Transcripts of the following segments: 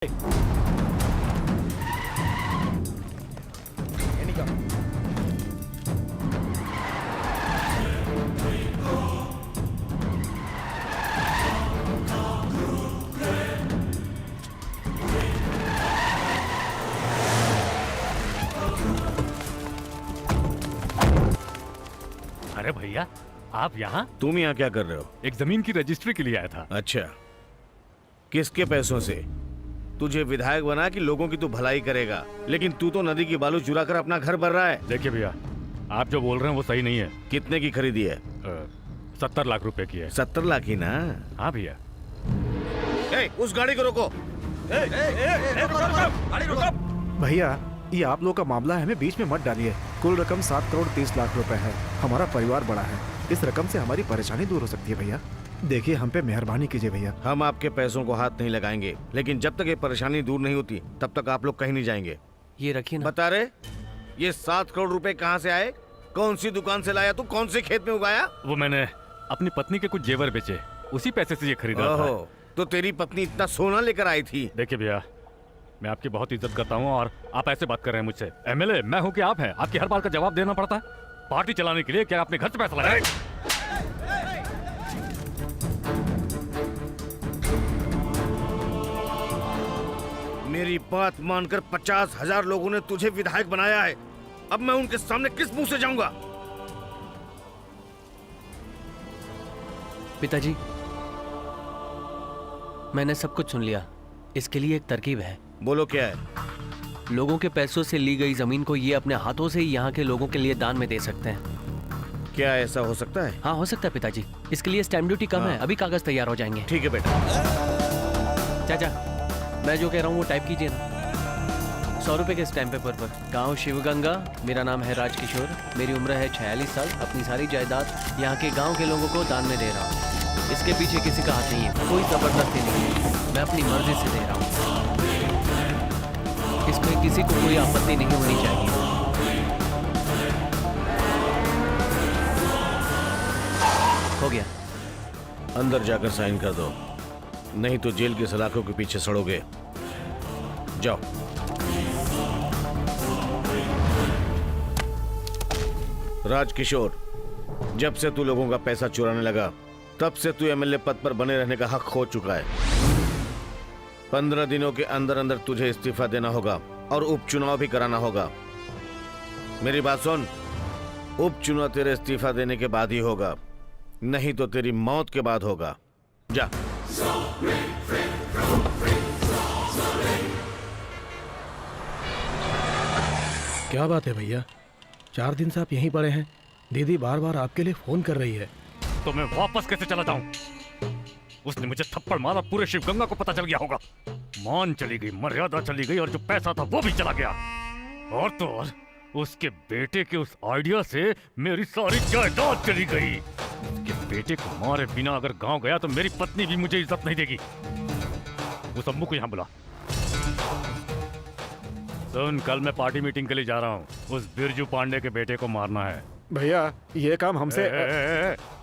अरे भैया, आप यहाँ? तुम यहाँ क्या कर रहे हो? एक जमीन की रजिस्ट्री के लिए आया था। अच्छा, किसके पैसों से? तुझे विधायक बना कि लोगों की तू भलाई करेगा, लेकिन तू तो नदी की बालू चुरा कर अपना घर भर रहा है। देखिए भैया, आप जो बोल रहे हैं वो सही नहीं है। कितने की खरीदी है? 70 लाख रुपए की है। 70 लाख ही ना? हाँ भैया। उस गाड़ी को रोको। भैया, ये आप लोग का मामला है, हमें बीच में मत डालिए। कुल रकम 7 करोड़ 30 लाख रुपए है। हमारा परिवार बड़ा है, इस रकम से हमारी परेशानी दूर हो सकती है। भैया देखिए, हम पे मेहरबानी कीजिए भैया। हम आपके पैसों को हाथ नहीं लगाएंगे, लेकिन जब तक ये परेशानी दूर नहीं होती तब तक आप लोग कहीं नहीं जाएंगे। ये रखिए ना। बता रहे, ये 7 करोड़ रुपए कहाँ से आए? कौन सी दुकान से लाया तू? कौन से खेत में उगाया? वो मैंने अपनी पत्नी के कुछ जेवर बेचे, उसी पैसे से ये खरीदा था। तो तेरी पत्नी इतना सोना लेकर आई थी? देखिए भैया, मैं आपकी बहुत इज्जत करता हूँ और आप ऐसे बात कर रहे हैं मुझसे। एमएलए मैं हूँ कि आप हैं? आपकी हर बात का जवाब देना पड़ता है। पार्टी चलाने के लिए क्या आपने घर से पैसा लगाया? मेरी बात मानकर 50,000 लोगों ने तुझे विधायक बनाया है। अब मैं उनके सामने किस मुंह से जाऊंगा? पिताजी, मैंने सब कुछ सुन लिया। इसके लिए एक तरकीब है। बोलो क्या है? लोगों के पैसों से ली गई जमीन को ये अपने हाथों से ही यहाँ के लोगों के लिए दान में दे सकते हैं। क्या ऐसा हो सकता है? हाँ, हो सकता है पिताजी। इसके लिए स्टैम्प ड्यूटी कम है, अभी कागज तैयार हो जाएंगे। ठीक है बेटा। चाचा, मैं जो कह रहा हूँ वो टाइप कीजिए ना। 100 रुपए के स्टैम्प पेपर पर। गांव शिवगंगा, मेरा नाम है राजकिशोर, मेरी उम्र है 46 साल, अपनी सारी जायदाद यहाँ के गांव के लोगों को दान में दे रहा हूँ। इसके पीछे किसी का हाथ नहीं है, कोई जबरदस्ती नहीं है, मैं अपनी मर्जी से दे रहा हूँ। इसमें किसी को कोई आपत्ति नहीं होनी चाहिए। हो गया। अंदर जाकर साइन कर दो, नहीं तो जेल की सलाखों के पीछे सड़ोगे। जाओ। राजकिशोर, जब से तू लोगों का पैसा चुराने लगा तब से तू एमएलए पद पर बने रहने का हक खो चुका है। 15 दिनों के अंदर अंदर तुझे इस्तीफा देना होगा और उपचुनाव भी कराना होगा। मेरी बात सुन, उपचुनाव तेरे इस्तीफा देने के बाद ही होगा, नहीं तो तेरी मौत के बाद होगा। जा। क्या बात है भैया, 4 दिन से आप यहीं पड़े हैं? दीदी बार बार आपके लिए फोन कर रही है। तो मैं वापस कैसे चला जाऊं? उसने मुझे थप्पड़ मारा, पूरे शिवगंगा को पता चल गया होगा। मान चली गई, मर्यादा चली गई और जो पैसा था वो भी चला गया। और तो और उसके बेटे के उस आइडिया से मेरी सारी जायदाद चली गई। उसके बेटे को मारे बिना अगर गांव गया तो मेरी पत्नी भी मुझे इज्जत नहीं देगी। उस अम्मू को यहाँ बुला। सुन, कल मैं पार्टी मीटिंग के लिए जा रहा हूँ। उस बिरजू पांडे के बेटे को मारना है। भैया ये काम हमसे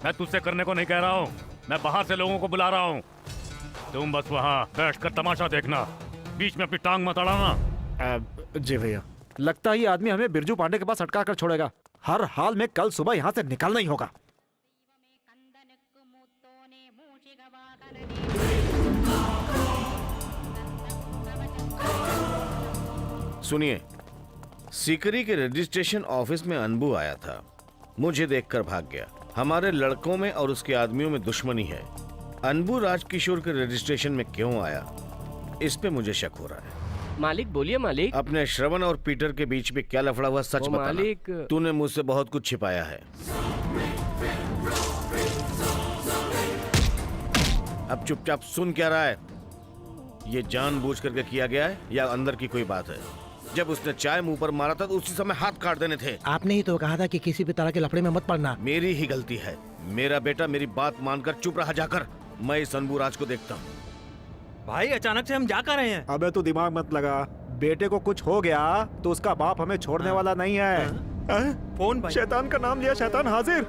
मैं तुझसे करने को नहीं कह रहा हूँ, मैं बाहर से लोगों को बुला रहा हूँ। तुम बस वहाँ बैठकर तमाशा देखना, बीच में अपनी टांग मत अड़ाना। जी भैया, लगता है ये आदमी हमें बिरजू पांडे के पास अटका कर छोड़ेगा। हर हाल में कल सुबह यहाँ से निकलना ही होगा। सुनिए, सीकरी के रजिस्ट्रेशन ऑफिस में अनबू आया था, मुझे देखकर भाग गया। हमारे लड़कों में और उसके आदमियों में दुश्मनी है। अनबू राजकिशोर के रजिस्ट्रेशन में क्यों आया, इस पे मुझे शक हो रहा है। मालिक बोलिए मालिक। अपने श्रवण और पीटर के बीच में क्या लफड़ा हुआ, सच बताना। मालिक, तूने मुझसे बहुत कुछ छिपाया है। अब चुपचाप सुन क्या रहा है? ये जानबूझ करके किया गया है या अंदर की कोई बात है? जब उसने चाय मुंह पर मारा था तो उसी समय हाथ काट देने थे। आपने ही तो कहा था कि किसी भी तरह के लफड़े में मत पड़ना। मेरी ही गलती है। मेरा बेटा मेरी बात मानकर चुप रहा जाकर। मैं इस अनबू राज को देखता हूँ। भाई अचानक से हम जा कर रहे हैं। अबे तू दिमाग मत लगा, बेटे को कुछ हो गया तो उसका बाप हमें छोड़ने वाला नहीं है। फोन भाई। शैतान का नाम लिया, शैतान हाजिर।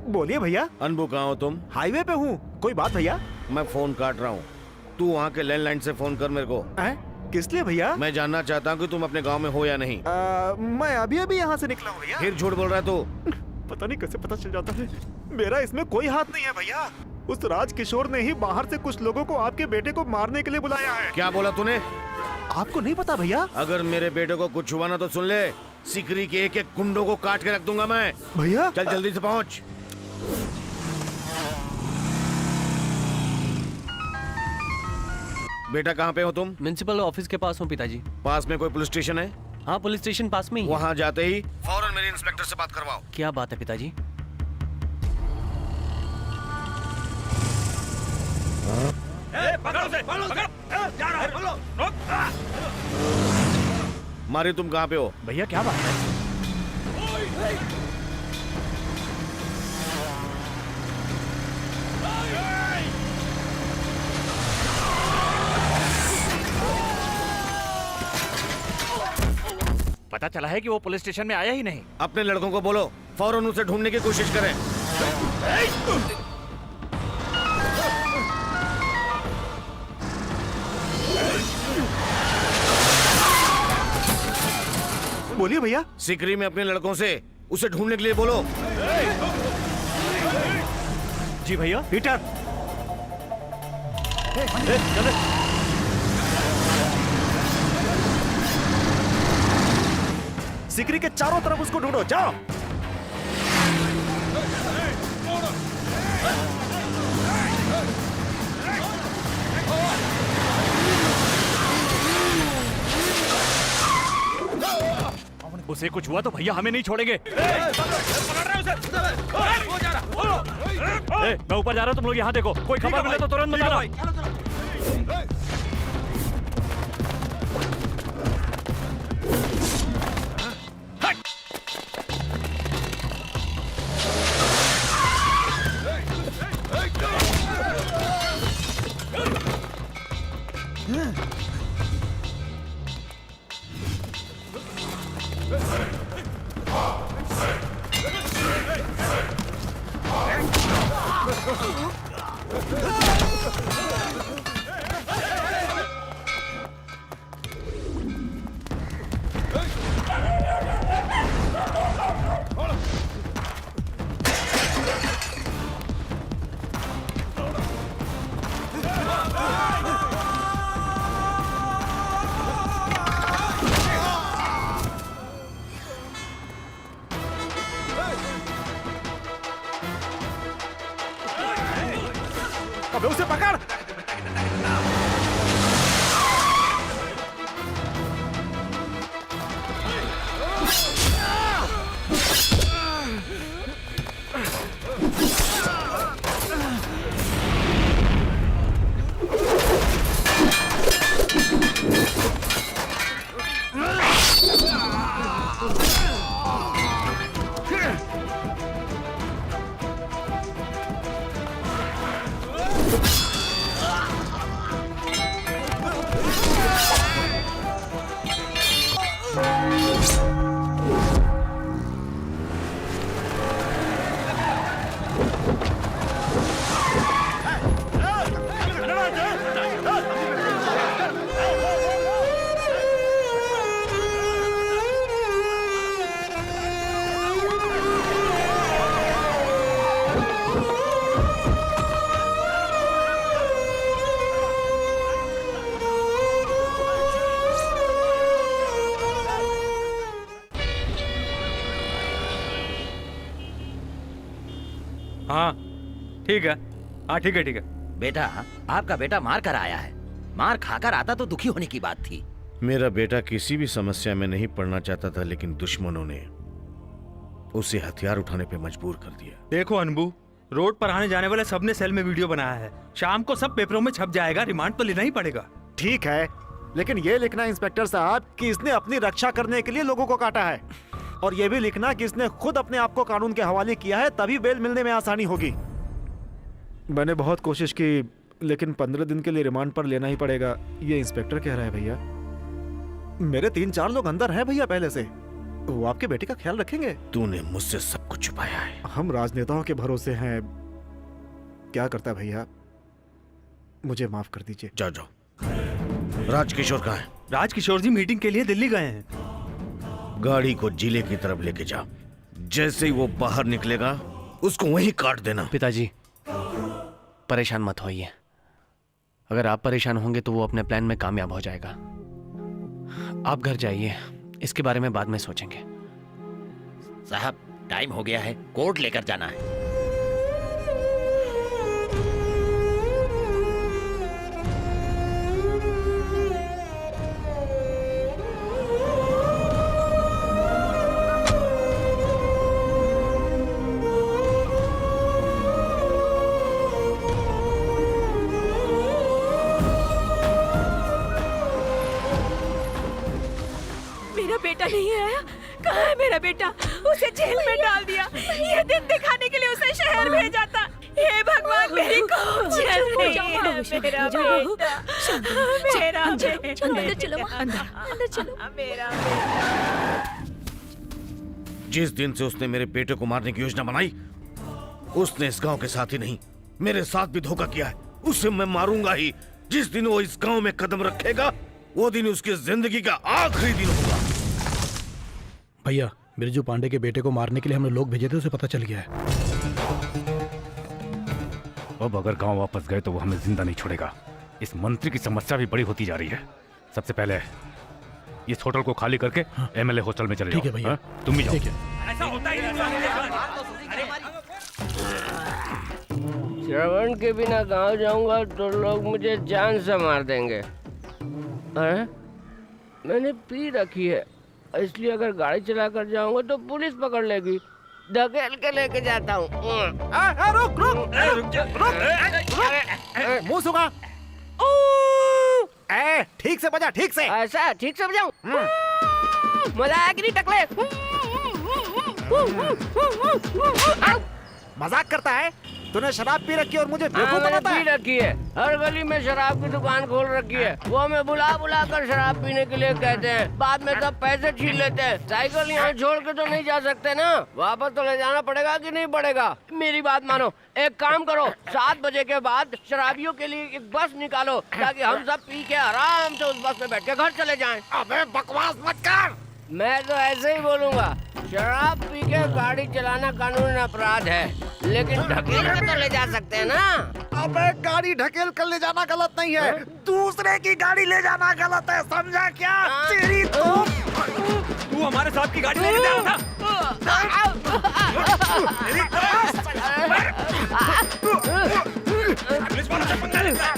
बोलिए भैया। अनबू कहाँ हो तुम? हाईवे पे हूँ, कोई बात भैया? मैं फोन काट रहा हूँ। तू वहाँ के लैंडलाइन से फोन कर मेरे को। किस लिए भैया? मैं जानना चाहता हूँ कि तुम अपने गांव में हो या नहीं। मैं अभी अभी यहाँ से निकला हूँ भैया। फिर झूठ बोल रहा है तू। पता नहीं कैसे पता चल जाता है। मेरा इसमें कोई हाथ नहीं है भैया। उस राजकिशोर ने ही बाहर से कुछ लोगों को आपके बेटे को मारने के लिए बुलाया है। क्या बोला तूने? आपको नहीं पता भैया? अगर मेरे बेटे को कुछ हुआ ना तो सुन ले, सिकरी के एक एक कुंडों को काट के रख दूंगा मैं। भैया चल जल्दी से पहुंच। बेटा कहाँ पे हो तुम? म्युनिसिपल ऑफिस के पास हूँ पिताजी। पास में कोई पुलिस स्टेशन है? हाँ, पुलिस स्टेशन पास में ही है। वहाँ जाते ही फौरन मेरे इंस्पेक्टर से बात करवाओ। क्या बात है पिताजी? मारी तुम कहाँ पे हो? भैया क्या बात है? पता चला है कि वो पुलिस स्टेशन में आया ही नहीं। अपने लड़कों को बोलो फौरन उसे ढूंढने की कोशिश करें। बोलिए भैया। सिकरी में अपने लड़कों से उसे ढूंढने के लिए बोलो। जी भैया। पीटर सिकरी के चारों तरफ उसको ढूंढो, जाओ। उसे कुछ हुआ तो भैया हमें नहीं छोड़ेंगे। मैं ऊपर जा रहा हूँ, तुम लोग यहाँ देखो। कोई खबर मिले तो तुरंत बताना। अबे उसे पकड़। हाँ ठीक है। हाँ ठीक है ठीक है। बेटा, आपका बेटा मार कर आया है। मार खाकर आता तो दुखी होने की बात थी। मेरा बेटा किसी भी समस्या में नहीं पड़ना चाहता था, लेकिन दुश्मनों ने उसे हथियार उठाने पे मजबूर कर दिया। देखो अनबू, रोड पर आने जाने वाले सबने सेल में वीडियो बनाया है। शाम को सब पेपरों में छप जाएगा। रिमांड तो लेना ही पड़ेगा। ठीक है, लेकिन ये लिखना इंस्पेक्टर साहब कि इसने अपनी रक्षा करने के लिए लोगों को काटा है, और ये भी लिखना कि इसने खुद अपने आप को कानून के हवाले किया है, तभी बेल मिलने में आसानी होगी। मैंने बहुत कोशिश की, लेकिन 15 दिन के लिए रिमांड पर लेना ही पड़ेगा, ये इंस्पेक्टर कह रहा है भैया। मेरे 3-4 लोग अंदर हैं भैया पहले से, वो आपके बेटे का ख्याल रखेंगे। तूने मुझसे सब कुछ छुपाया है। हम राजनेताओं के भरोसे हैं। क्या करता है भैया, मुझे माफ कर दीजिए। जाओ जाओ। राजकिशोर कहाँ है? राजकिशोर जी मीटिंग के लिए दिल्ली गए हैं। गाड़ी को जिले की तरफ लेके जा। जैसे ही वो बाहर निकलेगा उसको वहीं काट देना। पिताजी परेशान मत होइए। अगर आप परेशान होंगे तो वो अपने प्लान में कामयाब हो जाएगा। आप घर जाइए, इसके बारे में बाद में सोचेंगे। साहब टाइम हो गया है, कोर्ट लेकर जाना है। मेरा बेटा नहीं आया। कहाँ है मेरा बेटा? उसे जेल में डाल दिया। ये दिन दिखाने के लिए उसे शहर भेजा था। हे भगवान, मेरी कौन जेल नहीं है। मेरा बेटा, मेरा बेटा। अंदर चलो, अंदर चलो। मेरा बेटा। जिस दिन से उसने मेरे बेटे को मारने की योजना बनाई, उसने इस गांव के साथ ही नहीं मेरे साथ भी धोखा किया है। उसे मैं मारूंगा ही। जिस दिन वो इस गांव में कदम रखेगा वो दिन उसकी जिंदगी का आखिरी दिन होगा। भैया, बिरजू पांडे के बेटे को मारने के लिए हमने लोग भेजे थे, उसे पता चल गया है। अब अगर गांव वापस गए तो वो हमें जिंदा नहीं छोड़ेगा। इस मंत्री की समस्या भी बड़ी होती जा रही है। सबसे पहले इस होटल को खाली करके एमएलए हॉस्टल में चले जाओ। ठीक है भैया। हाँ? तुम भी जाओ। ठीक है। ऐसा होता ही श्रवण के बिना गांव जाऊंगा तो लोग मुझे जान से मार देंगे। अरे मैंने पी रखी है, इसलिए अगर गाड़ी चला कर जाऊंगा तो पुलिस पकड़ लेगी। धकेल के लेके जाता हूँ। रुक रुक रुक। मुंह सुखा। ठीक से बजा, ठीक से। ऐसा ठीक से बजाऊं? मजा आया कि नहीं टकले? मजाक करता है? तूने शराब पी रखी और मुझे बेवकूफ बनाता पी है? रखी है। हर गली में शराब की दुकान खोल रखी है। वो हमें बुला बुला कर शराब पीने के लिए कहते हैं। बाद में सब पैसे छीन लेते हैं। साइकिल यहाँ छोड़ के तो नहीं जा सकते ना। वापस तो ले जाना पड़ेगा कि नहीं पड़ेगा? मेरी बात मानो, एक काम करो, 7 बजे के बाद शराबियों के लिए एक बस निकालो ताकि हम सब पी के आराम से उस बस में बैठ के घर चले जाएं। अबे बकवास मत कर। मैं तो ऐसे ही बोलूंगा। शराब पी के गाड़ी चलाना कानूनी अपराध है, लेकिन ढकेल के तो ले जा सकते हैं ना। अबे गाड़ी ढकेल कर ले जाना गलत नहीं है, दूसरे की गाड़ी ले जाना गलत है, समझा क्या? तेरी तो तू हमारे साथ की गाड़ी लेके जा रहा था। तेरी पुलिस वालों से पंगा लेता है।